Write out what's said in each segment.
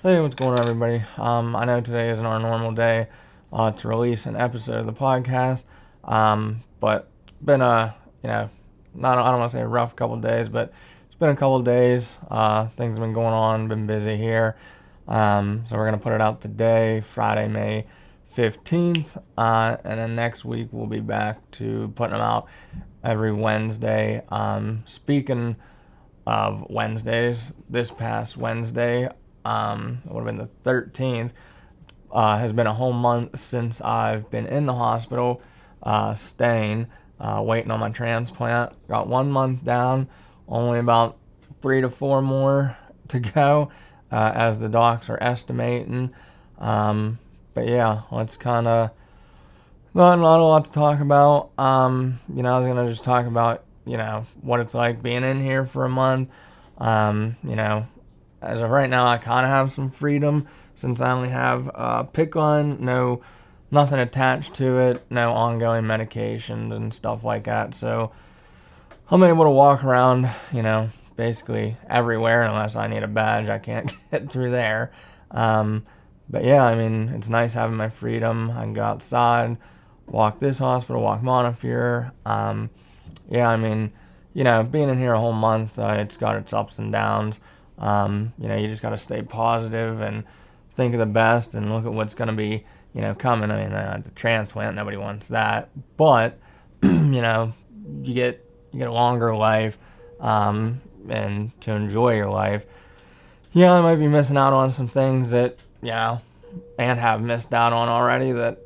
Hey, what's going on, everybody? I know today isn't our normal day to release an episode of the podcast, but it's been not I don't want to say a rough couple days, but it's been a couple days. Things have been going on, been busy here, so we're gonna put it out today, Friday, May 15th, and then next week we'll be back to putting them out every Wednesday. Speaking of Wednesdays, this past Wednesday, it would have been the 13th, has been a whole month since I've been in the hospital, staying, waiting on my transplant. Got 1 month down, only about 3 to 4 more to go, as the docs are estimating. But yeah, let's kind of, not a lot to talk about. I was going to just talk about, what it's like being in here for a month. As of right now, I kind of have some freedom since I only have pick on, nothing attached to it, no ongoing medications and stuff like that. So I'm able to walk around, basically everywhere unless I need a badge. I can't get through there. But yeah, it's nice having my freedom. I can go outside, walk this hospital, walk Montefiore. Being in here a whole month, it's got its ups and downs. You just got to stay positive and think of the best and look at what's going to be, coming. The transplant, nobody wants that. But, you get a longer life, and to enjoy your life. Yeah, I might be missing out on some things that, and have missed out on already that,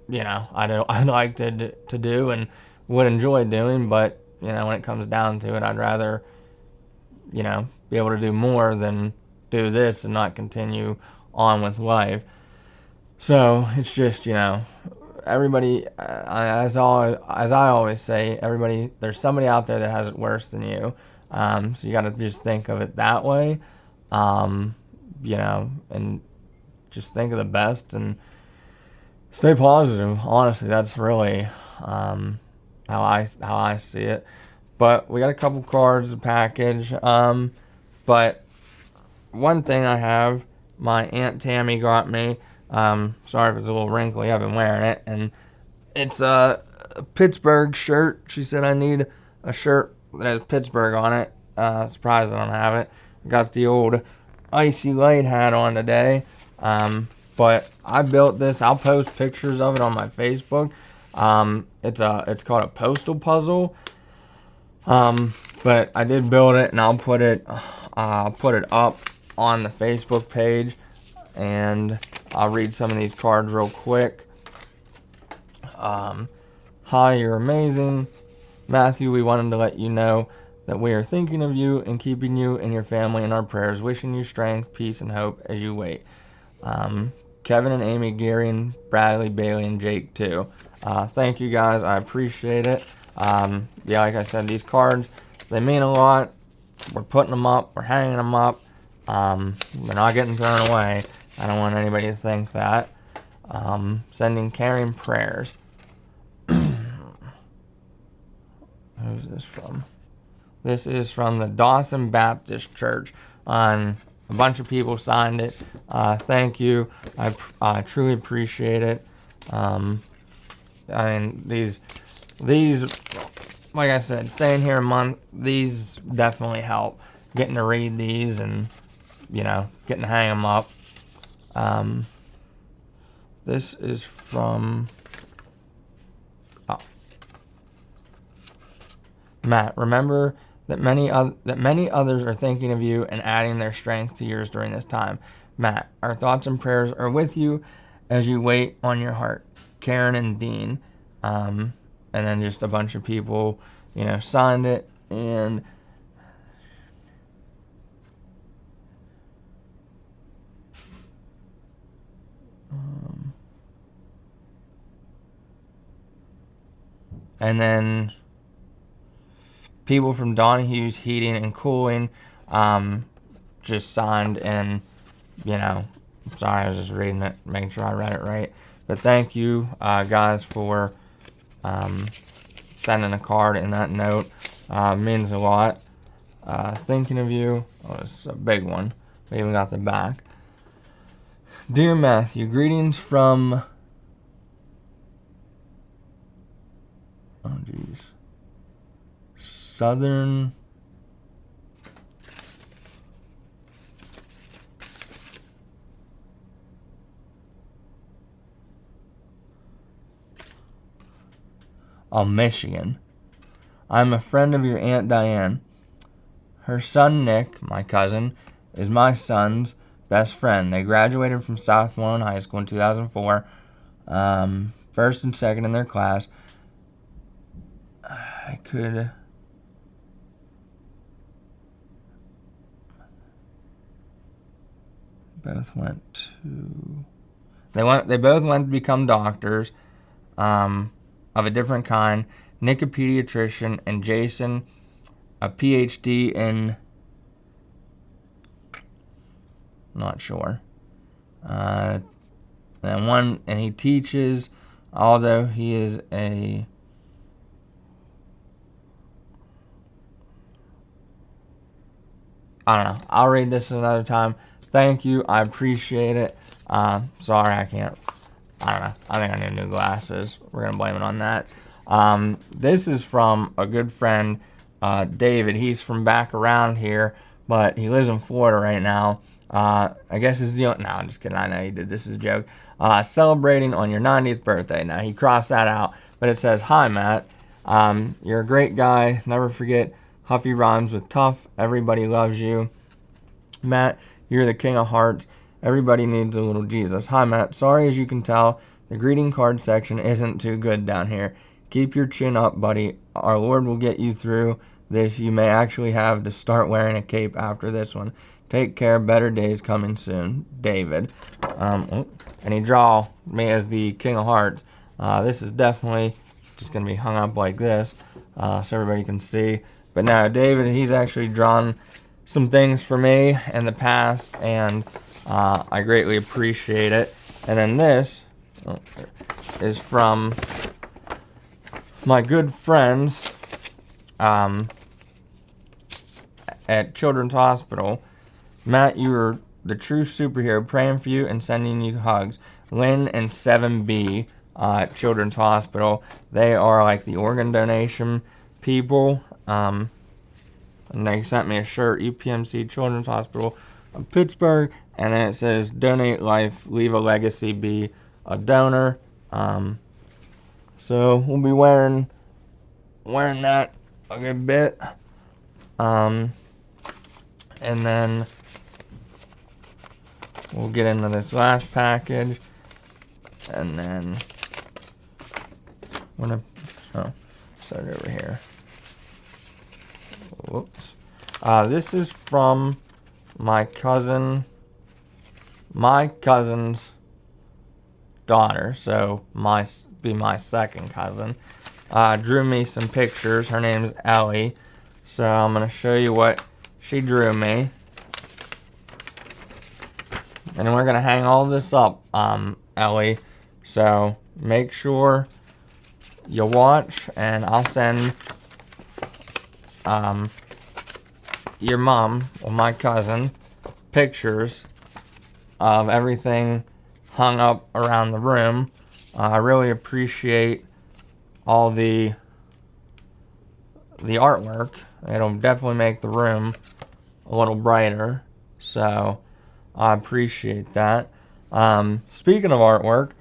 I'd like to do and would enjoy doing. But, when it comes down to it, I'd rather, be able to do more than do this and not continue on with life. So it's just, everybody, as I always say, everybody, there's somebody out there that has it worse than you. So you got to just think of it that way, and just think of the best and stay positive. Honestly, that's really how I see it. But we got a couple cards, a package. But one thing I have, my Aunt Tammy got me. Sorry if it's a little wrinkly. I've been wearing it, and it's a Pittsburgh shirt. She said I need a shirt that has Pittsburgh on it. Surprised I don't have it. Got the old Icy Light hat on today. But I built this. I'll post pictures of it on my Facebook. It's called a postal puzzle. But I did build it, and I'll put it up on the Facebook page, and I'll read some of these cards real quick. Hi, you're amazing. Matthew, we wanted to let you know that we are thinking of you and keeping you and your family in our prayers, wishing you strength, peace, and hope as you wait. Kevin and Amy, Gary and Bradley, Bailey, and Jake too. Thank you guys. I appreciate it. Like I said, these cards, they mean a lot. We're putting them up. We're hanging them up. They're not getting thrown away. I don't want anybody to think that. Sending caring prayers. Who's this from? This is from the Dawson Baptist Church. A bunch of people signed it. Thank you. I truly appreciate it. These, like I said, staying here a month, these definitely help. Getting to read these and, getting to hang them up. This is from Matt. Remember that many others are thinking of you and adding their strength to yours during this time. Matt, our thoughts and prayers are with you as you wait on your heart. Karen and Dean. And then just a bunch of people, signed it. And then people from Donahue's Heating and Cooling just signed, and, sorry, I was just reading it, making sure I read it right. But thank you, guys, for sending a card in that note. Means a lot. Thinking of you. Oh, it's a big one. We even got the back. Dear Matthew, greetings from... Oh, jeez. Southern... Michigan. I'm a friend of your Aunt Diane. Her son Nick, my cousin, is my son's best friend. They graduated from Southmoreland High School in 2004, first and second in their class. I could... both went to... They both went to become doctors. Of a different kind. Nick, a pediatrician, and Jason, a PhD in... not sure. And he teaches, although he is a... I don't know. I'll read this another time. Thank you. I appreciate it. Sorry, I can't... I don't know. I think I need new glasses. We're going to blame it on that. This is from a good friend, David. He's from back around here, but he lives in Florida right now. I guess it's the... No, I'm just kidding. I know he did. This is a joke. Celebrating on your 90th birthday. Now, he crossed that out, but it says, Hi, Matt. You're a great guy. Never forget, Huffy rhymes with tough. Everybody loves you. Matt, you're the king of hearts. Everybody needs a little Jesus. Hi, Matt. Sorry, as you can tell, the greeting card section isn't too good down here. Keep your chin up, buddy. Our Lord will get you through this. You may actually have to start wearing a cape after this one. Take care. Better days coming soon. David. And he draw me as the King of Hearts. This is definitely just going to be hung up like this so everybody can see. But now, David, he's actually drawn some things for me in the past, and I greatly appreciate it. And then this is from my good friends at Children's Hospital. Matt, you are the true superhero. Praying for you and sending you hugs. Lynn and 7B Children's Hospital. They are like the organ donation people. And they sent me a shirt, UPMC Children's Hospital of Pittsburgh. And then it says, donate life, leave a legacy, be a donor. So we'll be wearing that a good bit. And then we'll get into this last package. And then I'm gonna start over here. Whoops. This is from my cousin's daughter, so my second cousin. Drew me some pictures. Her name's Ellie, so I'm gonna show you what she drew me, and we're gonna hang all this up, Ellie. So make sure you watch, and I'll send your mom or my cousin pictures of everything hung up around the room. I really appreciate all the artwork. It'll definitely make the room a little brighter, so I appreciate that. Speaking of artwork,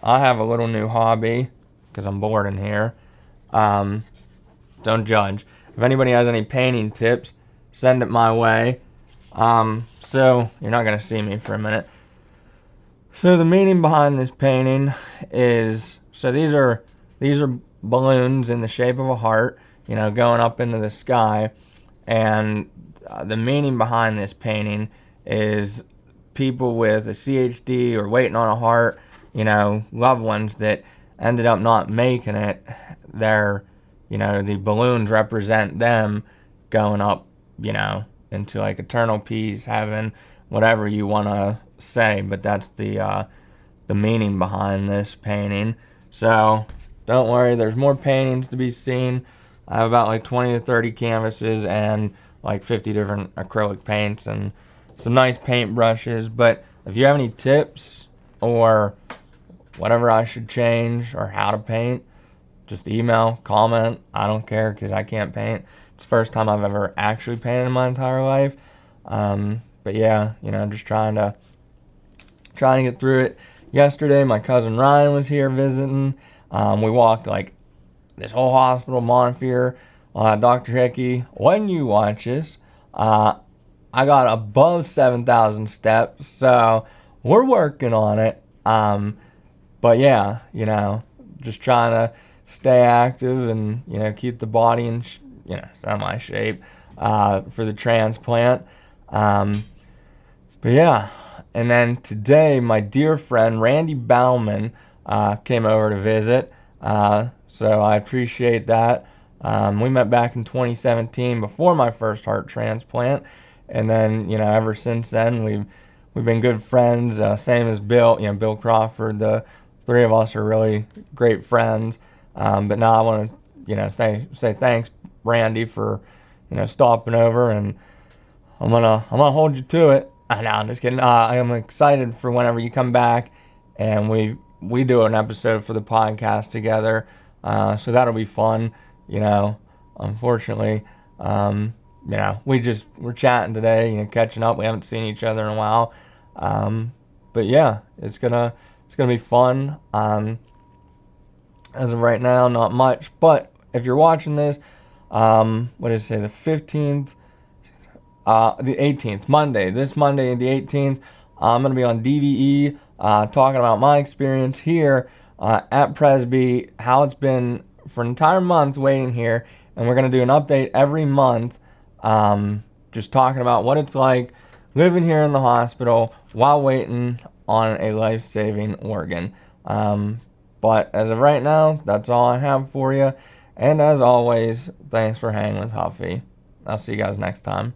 I have a little new hobby because I'm bored in here. Don't judge. If anybody has any painting tips, send it my way. So you're not gonna see me for a minute. So the meaning behind this painting is, so these are balloons in the shape of a heart, going up into the sky, and the meaning behind this painting is people with a CHD or waiting on a heart, loved ones that ended up not making it. They're, the balloons represent them going up, into like eternal peace, heaven, whatever you want to say, but that's the meaning behind this painting. So don't worry, there's more paintings to be seen. I have about like 20 to 30 canvases and like 50 different acrylic paints and some nice paint brushes, but if you have any tips or whatever I should change or how to paint, just email, comment. I don't care because I can't paint. It's the first time I've ever actually painted in my entire life. But yeah, just trying to get through it. Yesterday, my cousin Ryan was here visiting. We walked like this whole hospital, Montefiore. Dr. Hickey, when you watch this, I got above 7,000 steps, so we're working on it. But yeah, just trying to stay active and, keep the body in, semi shape, for the transplant. But yeah, and then today, my dear friend Randy Bauman came over to visit, so I appreciate that. We met back in 2017 before my first heart transplant, and then ever since then we've been good friends. Same as Bill, Bill Crawford. The three of us are really great friends. But now I want to say thanks, Randy, for stopping over, and I'm gonna hold you to it. No, I'm just kidding. I am excited for whenever you come back, and we do an episode for the podcast together. So that'll be fun. Unfortunately, we're chatting today, catching up. We haven't seen each other in a while. But yeah, it's gonna be fun. As of right now, not much. But if you're watching this, what did I say? The 15th, the 18th, Monday. This Monday, the 18th, I'm gonna be on DVE, talking about my experience here at Presby, how it's been for an entire month waiting here, and we're going to do an update every month, just talking about what it's like living here in the hospital while waiting on a life-saving organ. But as of right now, that's all I have for you, and as always, thanks for hanging with Huffy. I'll see you guys next time.